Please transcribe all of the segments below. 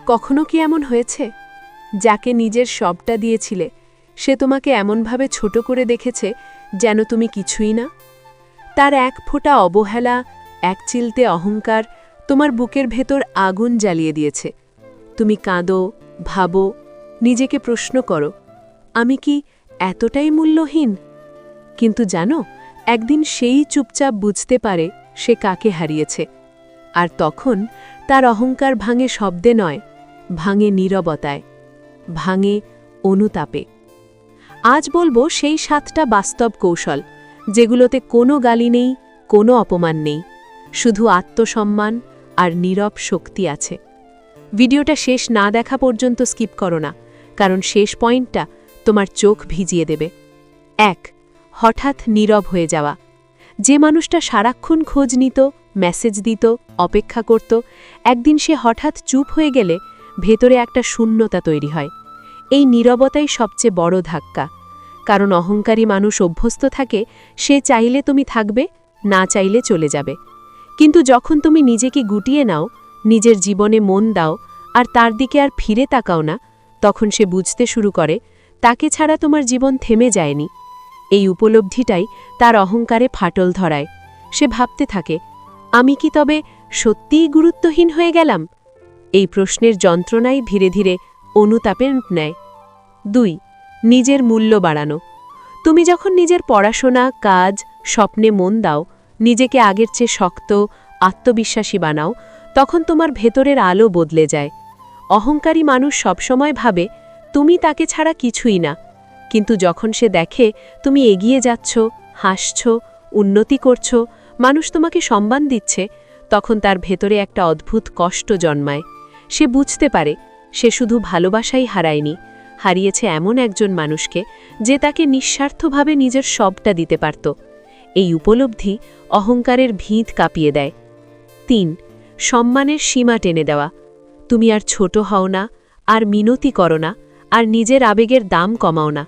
কখনো কি এমন হয়েছে যাকে নিজের সবটা দিয়েছিলে সে তোমাকে এমনভাবে ছোট করে দেখেছে যেন তুমি কিছুই না? তার এক ফোঁটা অবহেলা, এক চিলতে অহংকার তোমার বুকের ভেতর আগুন জ্বালিয়ে দিয়েছে। তুমি কাঁদো, ভাবো, নিজেকে প্রশ্ন করো, আমি কি এতটাই মূল্যহীন? কিন্তু জানো, একদিন সেই চুপচাপ বুঝতে পারে সে কাকে হারিয়েছে। আর তখন তার অহংকার ভাঙে শব্দে নয়, ভাঙে নীরবতায়, ভাঙে অনুতাপে। আজ বলবো সেই 7টা বাস্তব কৌশল, যেগুলোতে কোনো গালি নেই, কোনো অপমান নেই, শুধু আত্মসম্মান আর নীরব শক্তি আছে। ভিডিওটা শেষ না দেখা পর্যন্ত স্কিপ করো না, কারণ শেষ পয়েন্টটা তোমার চোখ ভিজিয়ে দেবে। 1. হঠাৎ নীরব হয়ে যাওয়া। যে মানুষটা সারাক্ষণ খোঁজ নিত, মেসেজ দিত, অপেক্ষা করত, একদিন সে হঠাৎ চুপ হয়ে গেলে ভেতরে একটা শূন্যতা তৈরি হয়। এই নীরবতাই সবচেয়ে বড় ধাক্কা, কারণ অহংকারী মানুষ অভ্যস্ত থাকে সে চাইলে তুমি থাকবে, না চাইলে চলে যাবে। কিন্তু যখন তুমি নিজেকে গুটিয়ে নাও, নিজের জীবনে মন দাও আর তার দিকে আর ফিরে তাকাও না, তখন সে বুঝতে শুরু করে তাকে ছাড়া তোমার জীবন থেমে যায়নি। এই উপলব্ধিটাই তার অহংকারে ফাটল ধরায়। সে ভাবতে থাকে, আমি কি তবে সত্যিই গুরুত্বহীন হয়ে গেলাম? এই প্রশ্নের যন্ত্রণাই ধীরে ধীরে অনুতাপের রূপ নেয়। 2. নিজের মূল্য বাড়ানো। তুমি যখন নিজের পড়াশোনা, কাজ, স্বপ্নে মন দাও, নিজেকে আগের চেয়ে শক্ত, আত্মবিশ্বাসী বানাও, তখন তোমার ভেতরের আলো বদলে যায়। অহংকারী মানুষ সবসময় ভাবে তুমি তাকে ছাড়া কিছুই না, কিন্তু যখন সে দেখে তুমি এগিয়ে যাচ্ছ, হাসছ, উন্নতি করছ, মানুষ তোমাকে সম্মান দিচ্ছে, তখন তার ভেতরে একটা অদ্ভুত কষ্ট জন্মায়। সে বুঝতে পারে সে শুধু ভালোবাসাই হারায়নি, হারিয়েছে এমন একজন মানুষকে যে তাকে নিঃস্বার্থভাবে নিজের সবটা দিতে পারত। এই উপলব্ধি অহংকারের ভিত কাঁপিয়ে দেয়। 3. সম্মানের সীমা টেনে দেওয়া। তুমি আর ছোট হও না, আর মিনতি করো না, আর নিজের আবেগের দাম কমাও না।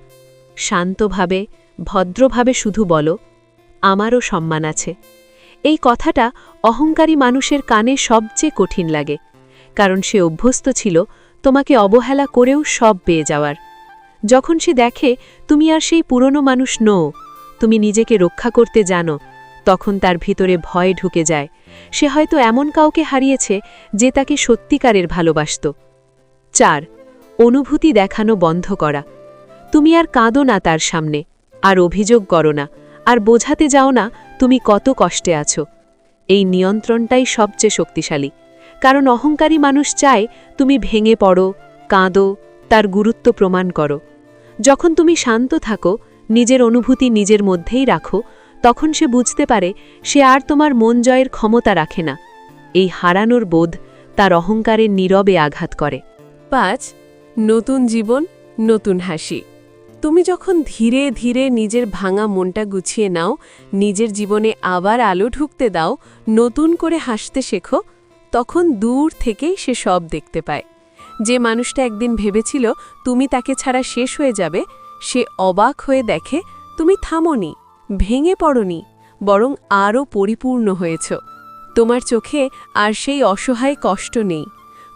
শান্তভাবে, ভদ্রভাবে শুধু বলো, আমারও সম্মান আছে। এই কথাটা অহংকারী মানুষের কানে সবচেয়ে কঠিন লাগে, কারণ সে অভ্যস্ত ছিল তোমাকে অবহেলা করেও সব পেয়ে যাওয়ার। যখন সে দেখে তুমি আর সেই পুরনো মানুষ নও, তুমি নিজেকে রক্ষা করতে জানো, তখন তার ভিতরে ভয় ঢুকে যায়। সে হয়তো এমন কাউকে হারিয়েছে যে তাকে সত্যিকারের ভালোবাসত। 4. অনুভূতি দেখানো বন্ধ করা। তুমি আর কাঁদো না তার সামনে, আর অভিযোগ করো না, আর বোঝাতে যাও না তুমি কত কষ্টে আছো। এই নিয়ন্ত্রণটাই সবচেয়ে শক্তিশালী, কারণ অহংকারী মানুষ চায় তুমি ভেঙে পড়ো, কাঁদো, তার গুরুত্ব প্রমাণ করো। যখন তুমি শান্ত থাকো, নিজের অনুভূতি নিজের মধ্যেই রাখো, তখন সে বুঝতে পারে সে আর তোমার মন জয়ের ক্ষমতা রাখে না। এই হারানোর বোধ তার অহংকারের নীরবে আঘাত করে। 5. নতুন জীবন, নতুন হাসি। তুমি যখন ধীরে ধীরে নিজের ভাঙা মনটা গুছিয়ে নাও, নিজের জীবনে আবার আলো ঢুকতে দাও, নতুন করে হাসতে শেখো, তখন দূর থেকেই সে সব দেখতে পায়। যে মানুষটা একদিন ভেবেছিল তুমি তাকে ছাড়া শেষ হয়ে যাবে, সে অবাক হয়ে দেখে তুমি থামোনি, ভেঙে পড়নি, বরং আরও পরিপূর্ণ হয়েছ। তোমার চোখে আর সেই অসহায় কষ্ট নেই,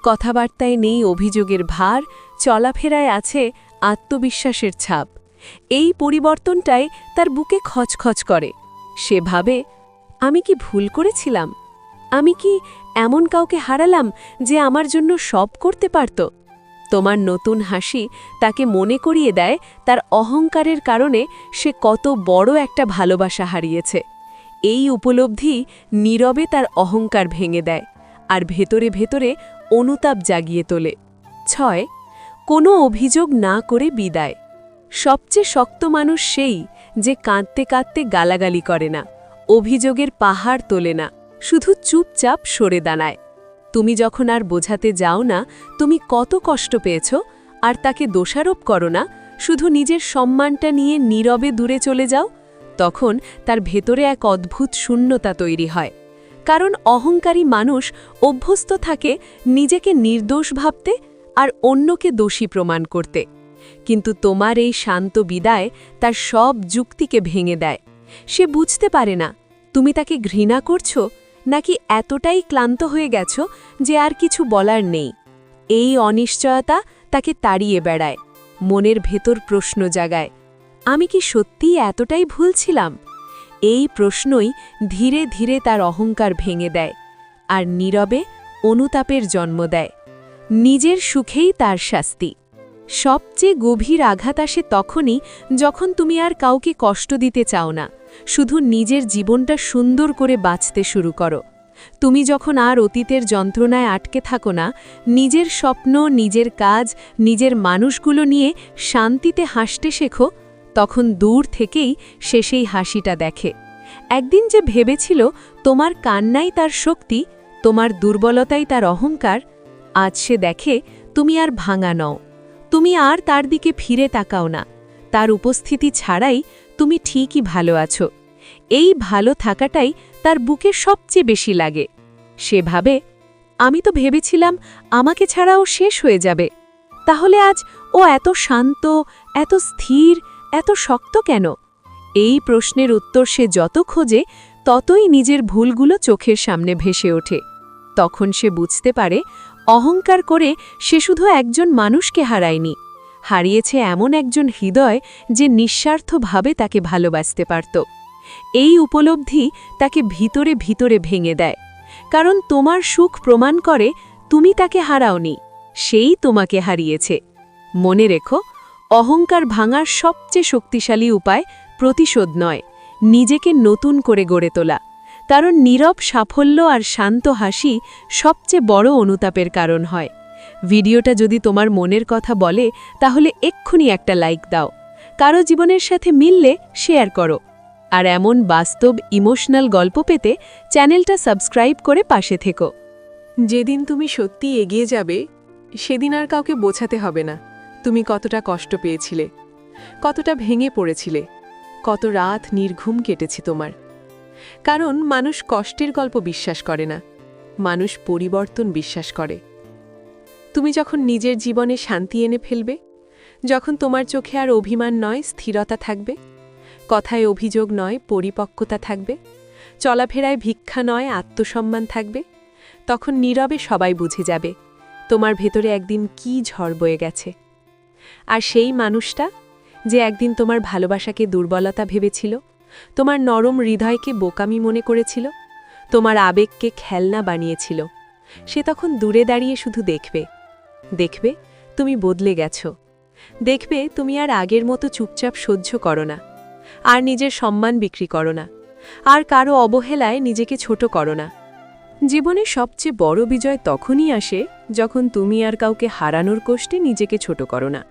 কথাবার্তায় নেই অভিযোগের ভার, চলাফেরায় আছে আত্মবিশ্বাসের ছাপ। এই পরিবর্তনটাই তার বুকে খচখচ করে। সে ভাবে, আমি কি ভুল করেছিলাম? আমি কি এমন কাউকে হারালাম যে আমার জন্য সব করতে পারত? তোমার নতুন হাসি তাকে মনে করিয়ে দেয় তার অহংকারের কারণে সে কত বড় একটা ভালোবাসা হারিয়েছে। এই উপলব্ধি নীরবে তার অহংকার ভেঙে দেয়, আর ভেতরে ভেতরে অনুতাপ জাগিয়ে তোলে। 6. কোনো অভিযোগ না করে বিদায়। সবচেয়ে শক্ত মানুষ সেই যে কাঁদতে কাঁদতে গালাগালি করে না, অভিযোগের পাহাড় তোলে না, শুধু চুপচাপ সরে দাঁড়ায়। তুমি যখন আর বোঝাতে যাও না তুমি কত কষ্ট পেয়েছ, আর তাকে দোষারোপ করো না, শুধু নিজের সম্মানটা নিয়ে নীরবে দূরে চলে যাও, তখন তার ভেতরে এক অদ্ভুত শূন্যতা তৈরি হয়। কারণ অহংকারী মানুষ অভ্যস্ত থাকে নিজেকে নির্দোষ ভাবতে আর অন্যকে দোষী প্রমাণ করতে। কিন্তু তোমার এই শান্ত বিদায় তার সব যুক্তিকে ভেঙে দেয়। সে বুঝতে পারে না তুমি তাকে ঘৃণা করছো নাকি এতটাই ক্লান্ত হয়ে গেছো যে আর কিছু বলার নেই। এই অনিশ্চয়তা তাকে তাড়িয়ে বেড়ায়, মনের ভেতর প্রশ্ন জাগায়, আমি কি সত্যিই এতটাই ভুল ছিলাম? এই প্রশ্নই ধীরে ধীরে তার অহংকার ভেঙে দেয় আর নীরবে অনুতাপের জন্ম দেয়। নিজের সুখেই তার শাস্তি। সবচেয়ে গভীর আঘাত আসে তখনই যখন তুমি আর কাউকে কষ্ট দিতে চাও না, শুধু নিজের জীবনটা সুন্দর করে বাঁচতে শুরু করো। তুমি যখন আর অতীতের যন্ত্রণায় আটকে থাকো না, নিজের স্বপ্ন, নিজের কাজ, নিজের মানুষগুলো নিয়ে শান্তিতে হাসতে শেখো, তখন দূর থেকেই সে সেই হাসিটা দেখে। একদিন যে ভেবেছিল তোমার কান্নাই তার শক্তি, তোমার দুর্বলতাই তার অহংকার, আজ সে দেখে তুমি আর ভাঙা নও। তুমি আর তার দিকে ফিরে তাকাও না, তার উপস্থিতি ছাড়াই তুমি ঠিকই ভালো আছো। এই ভালো থাকাটাই তার বুকে সবচেয়ে বেশি লাগে। সে ভাবে, আমি তো ভেবেছিলাম আমাকে ছাড়াও শেষ হয়ে যাবে, তাহলে আজ ও এত শান্ত, এত স্থির, এত শক্ত কেন? এই প্রশ্নের উত্তর সে যত খোঁজে ততই নিজের ভুলগুলো চোখের সামনে ভেসে ওঠে। তখন সে বুঝতে পারে, অহংকার করে সে শুধু একজন মানুষকে হারায়নি, হারিয়েছে এমন একজন হৃদয় যে নিঃস্বার্থভাবে তাকে ভালোবাসতে পারত। এই উপলব্ধি তাকে ভিতরে ভিতরে ভেঙে দেয়, কারণ তোমার সুখ প্রমাণ করে তুমি তাকে হারাওনি, সেই তোমাকে হারিয়েছে। মনে রেখো, অহংকার ভাঙার সবচেয়ে শক্তিশালী উপায় প্রতিশোধ নয়, নিজেকে নতুন করে গড়ে তোলা। কারণ নীরব সাফল্য আর শান্ত হাসি সবচেয়ে বড় অনুতাপের কারণ হয়। ভিডিওটা যদি তোমার মনের কথা বলে তাহলে এক্ষুনি একটা লাইক দাও, কারো জীবনের সাথে মিললে শেয়ার করো। আর এমন বাস্তব ইমোশনাল গল্প পেতে চ্যানেলটা সাবস্ক্রাইব করে পাশে থেকো। যেদিন তুমি সত্যি এগিয়ে যাবে, সেদিন আর কাউকে বোঝাতে হবে না তুমি কতটা কষ্ট পেয়েছিলে, কতটা ভেঙে পড়েছিলে, কত রাত নির্ঘুম কেটেছে তোমার। কারণ মানুষ কষ্টের গল্প বিশ্বাস করে না, মানুষ পরিবর্তন বিশ্বাস করে। তুমি যখন নিজের জীবনে শান্তি এনে ফেলবে, যখন তোমার চোখে আর অভিমান নয় স্থিরতা থাকবে, কথায় অভিযোগ নয় পরিপক্কতা থাকবে, চলাফেরায় ভিক্ষা নয় আত্মসম্মান থাকবে, তখন নীরবে সবাই বুঝে যাবে তোমার ভেতরে একদিন কি ঝড় বয়ে গেছে। আর সেই মানুষটা যে একদিন তোমার ভালোবাসাকে দুর্বলতা ভেবেছিল, তোমার নরম হৃদয়কে বোকামি মনে করেছিল, তোমার আবেগকে খেলনা বানিয়েছিল, সে তখন দূরে দাঁড়িয়ে শুধু দেখবে, দেখবে তুমি বদলে গেছো, দেখবে তুমি আর আগের মতো চুপচাপ সহ্য করো না, আর নিজের সম্মান বিক্রি করো না, আর কারো অবহেলায় নিজেকে ছোট করো না। জীবনে সবচেয়ে বড় বিজয় তখনই আসে যখন তুমি আর কাউকে হারানোর কষ্টে নিজেকে ছোট করো না।